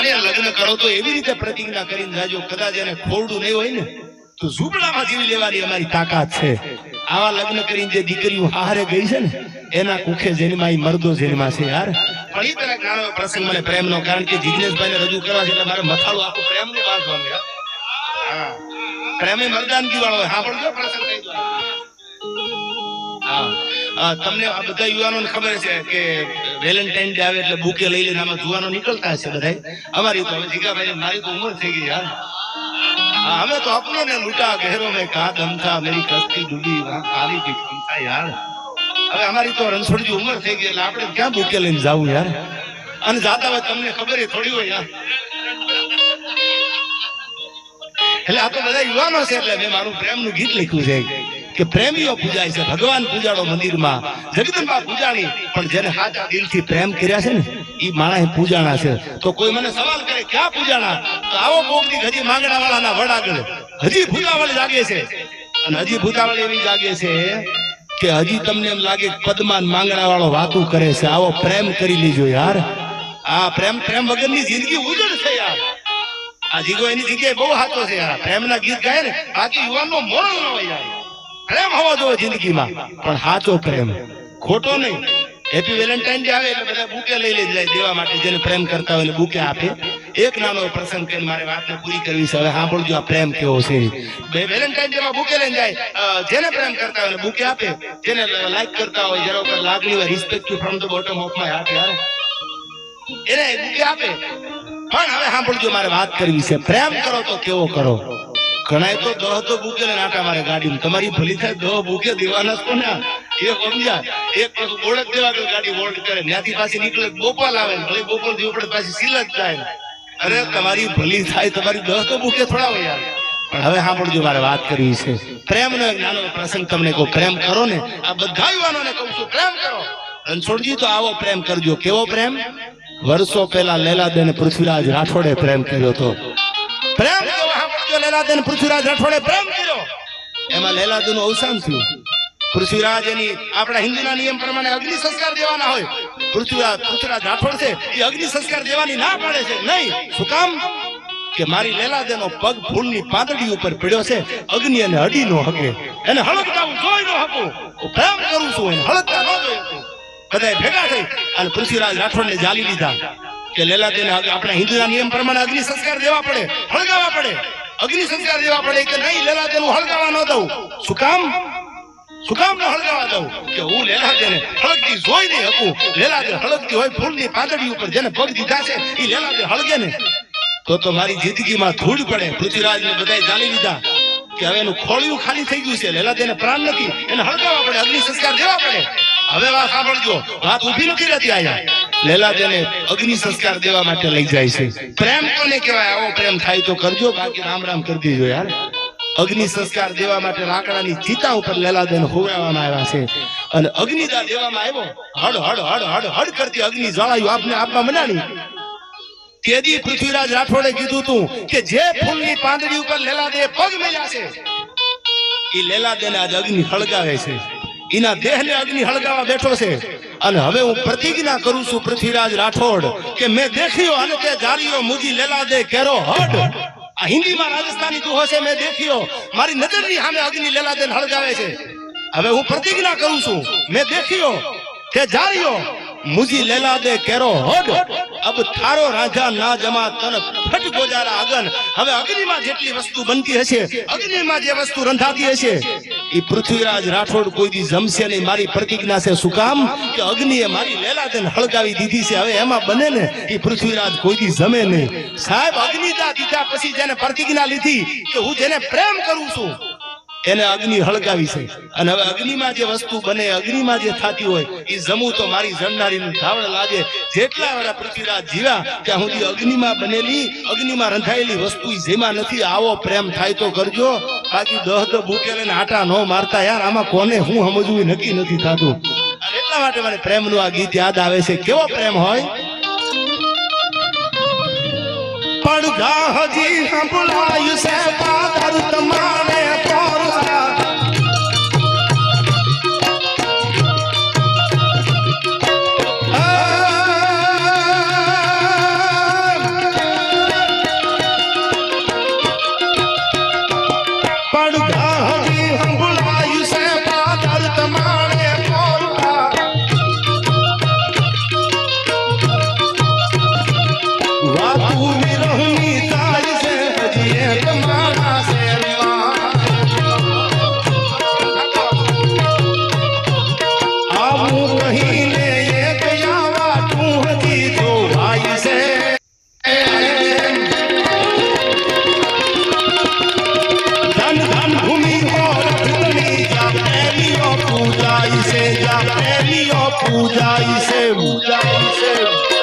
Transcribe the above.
જાણે લગ્ન કરો તો એવી રીતે પ્રતિજ્ઞા કરીને જાજો, કદાચ એને ખોરડું નહીં હોય ને તો ઝૂંપડામાં જીવી લેવાની અમારી તાકાત છે. આવા લગ્ન કરીને જે દીકરીઓ હારે ગઈ છે ને એના કુખે જન્મા મર્દો જન્મા છે યાર. પણ એ તરફ નાનો પ્રસંગ મને પ્રેમનો, કારણ કે જિગ્નેશભાઈને રજૂ કરવા છે એટલે મારે મથાળું આખું પ્રેમનું બાંધવાનું યાર. હા, પ્રેમે મર્દાનગી વાળો હોય. હા પણ પ્રસંગ કહી દો. હા, તમને આ બધા યુવાનોને ખબર છે કે વેલેન્ટાઇન ડે આવે એટલે બુકે લઈ લઈને આમાં જુવાનો નીકળતા હશે બધા. અમારી તો હવે જીગાભાઈ મારી તો ઉંમર થઈ ગઈ યાર. हमें तो अपने ने लूटा, गहरों में कहा दम था, मेरी कश्ती डूबी वहां पानी की क्षमता यार. હવે અમારી તો રણછોડજી ઉંમર થઈ ગઈ એટલે આપણે ક્યાં બુકે લઈને જાવું યાર. અને જાતા હોય તમને ખબર થોડી હોય યાર. એટલે આ તો બધા યુવાનો છે એટલે મેં મારું પ્રેમનું ગીત લખ્યું છે કે પ્રેમીઓ પૂજાય છે, ભગવાન પૂજાડો મંદિરમાં, જગદંબા પૂજાણી, પણ જેને સાચા દિલથી પ્રેમ કર્યા છે ને ઈ માણસ પૂજાણા છે. તો કોઈ મને સવાલ કરે ક્યાં પૂજાણા, તો આવો કોકની હજી માંગણા વાળાના વડ આગળ હજી ભૂતાવળ જાગે છે. અને હજી ભૂતાવળ એવી જાગે છે કે હજી તમને એમ લાગે પદ્માન માંગણા વાળો વાતું કરે છે. આવો પ્રેમ કરી લીજો યાર. આ પ્રેમ વગરની જિંદગી ઉજળ છે યાર. આ જીગો એની જગ્યાએ બહુ સાચો છે યાર. પ્રેમના ગીત ગાય ને બાકી યુવાનનો મોરલ ન હોય યાર. પ્રેમ હોવો જોઈએ જિંદગીમાં, પણ સાચો પ્રેમ, ખોટો નહીં. હેપી વેલેન્ટાઇન ડે આવે એટલે બધા બુકે લઈ જાય દેવા માટે, જેને પ્રેમ કરતા હોય બુકે આપે. એક નાનો પ્રસંગ કરીને મારે વાતને પૂરી કરવી છે. હવે સાંભળજો આ પ્રેમ કેવો છે. વેલેન્ટાઇન ડે માં બુકે લઈને જાય, જેને પ્રેમ કરતા હોય બુકે આપે, જેને લાઈક કરતા હોય, જેના ઉપર લાગણી હોય, respect from the bottom of my heart યાર, એને બુકે આપે. પણ હવે સાંભળજો મારે વાત કરવી છે. પ્રેમ કરો તો કેવો કરો. ઘણા તો દહ બુકે નાટા મારે ગાડી, તમારી ભલી થાય 10 બુકે દેવાના કોને? એક સમજ્યા, એક પાછું બોર્ડ દેવા ગાડી બોર્ડ કરે, ત્યાંથી પાછી નીકળે બોપલ આવે, ભલે બોપલ થી ઉપડે પાછી સિલજ જાય. અરે તમારી ભલી થાય, તમારી 10 બુકે થોડા હોય યાર. પણ હવે સાંભળજો મારે વાત કરવી છે. પ્રેમનો એક નાનો પ્રસંગ તમને કહું. પ્રેમ કરો ને, આ બધા યુવાનોને કહું છું પ્રેમ કરો. રણછોડજી તો આવો પ્રેમ કરજો. કેવો પ્રેમ? વર્ષો પહેલા લેલાદેને પૃથ્વીરાજ રાઠોડે પ્રેમ કર્યો હતો. પ્રેમ કેવો સાંભળજો. લેલાદેને પૃથ્વીરાજ રાઠોડે પ્રેમ કર્યો, એમાં લેલાદેનું અવસાન થયું. પૃથ્વીરાજ એની આપણા હિન્દુના નિયમ પ્રમાણે અગ્નિ સંસ્કાર દેવાના હોય. પૃથ્વીરાજ રાઠોડ છે એ અગ્નિ સંસ્કાર દેવાની ના પાડે છે. નહીં, શું કામ? કે મારી લેલાદેનો પગ ફૂલની પાંદડી ઉપર પડ્યો છે, અગ્નિ એને અડી નો હકે, એને હળગતા હું જોઈ નો હકું. હું પ્રેમ કરું છું, એને હળગતા ન જોઈ શકું. બધા ભેગા થઈ અને પૃથ્વીરાજ રાઠોડને જાલી લીધા કે લેલાદેને આપણા હિન્દુના નિયમ પ્રમાણે અગ્નિ સંસ્કાર દેવા પડે, હળગાવવા પડે. અગ્નિ સંસ્કાર દેવા પડે કે નહીં, લેલાદેનું હળગાવા ન દઉં. શું કામ? શું કામ ન હળગાવા દઉં? કે હું લેલાદેને હળગતી જોઈ નહીં હકું. લેલાદે હળગતી હોય ફૂલની પાંદડી ઉપર, જેને પગ દીધા છે એ લેલાદે હળગે ને તો મારી જિંદગીમાં ધૂળ પડે. પૃથ્વીરાજને બધાએ જાણી લીધા કે હવે એનું ખોળિયું ખાલી થઈ ગયું છે, લેલાદેને પ્રાણ નથી, એને હળગાવવા પડે, અગ્નિ સંસ્કાર દેવા પડે. હવે વાત સાંભળજો, વાત ઊભી નથી રહેતી. આયા લેલાદેને અગ્નિ સંસ્કાર દેવા માટે લઈ જાય છે. પ્રેમ કોને કહેવાય? આવો પ્રેમ થાય તો કરજો, બાકી રામ રામ કરી દેજો યાર. અગ્નિ સંસ્કાર દેવા માટે લાકડાની ચિતા ઉપર લેલાદેને હોવરાવવામાં આવ્યા છે અને અગ્નિદા દેવામાં આવ્યો. હડ હડ હડ હડ હડ કરતી અગ્નિ જળાયું આપને આપમાં મનાણી. તેદી પૃથ્વીરાજ રાઠોડે કીધું તું કે જે ફૂલની પાંદડી ઉપર લેલાદે પગ મેલ્યા છે એ લેલાદેને આજ અગ્નિ હળગાવે છે. એના દેહને અગ્નિ હળગાવા બેઠો છે. અને હવે હું પ્રતિજ્ઞા કરું છું પૃથ્વીરાજ રાઠોડ કે મેં દેખ્યો અને તે જારીઓ મુજી લેલાદે કેરો હડ. આ હિન્દીમાં રાજસ્થાની દુહો છે, મેં દેખ્યો, મારી નજરની સામે અગ્નિ લેલાદેને હળગાવે છે. હવે હું પ્રતિજ્ઞા કરું છું, મેં દેખ્યો તે જારીઓ મુજી લેલાદે કેરો હડ. અબ થારો રાજા ના જમા તન ફટ ગોજારા અગન. હવે અગ્નિમાં જેટલી વસ્તુ બનતી હશે, અગ્નિમાં જે વસ્તુ રંધાતી હશે એ પૃથ્વીરાજ રાઠોડ કોઈ દી જમશે નહીં. મારી પ્રતિજ્ઞા છે. શું કામ? કે અગ્નિએ મારી લેલાદેને હળગાવી દીધી છે. હવે એમાં બને ને એ પૃથ્વીરાજ કોઈ દી જમે નહીં. સાહેબ, અગ્નિદા દીધા પછી જેને પ્રતિજ્ઞા લીધી કે હું જેને પ્રેમ કરું છું એને અગ્નિ હળગાવી છે. અને હવે અગ્નિમાં જે વસ્તુ બને, અગ્નિમાં જે થતી હોય એ જમું તો મારી જણનારીનું ધાવણ લાગે. જેટલા વાળા પૃથ્વીરાજ જીવ્યા ત્યાં સુધી અગ્નિમાં બનેલી, અગ્નિમાં રંધાયેલી વસ્તુ જેમાં નથી. આવો પ્રેમ થાય તો કરજો, બાકી 10 બુકે લઈને આટા ન મારતા યાર. આમાં કોને હું સમજવું નક્કી નથી થતું. અને એટલા માટે મને પ્રેમનું આ ગીત યાદ આવે છે. કેવો પ્રેમ હોય? પડઘા હજી સંભળાયું છે પાદર તમારે પોરવા. પ્રેમીઓ પૂજાય છે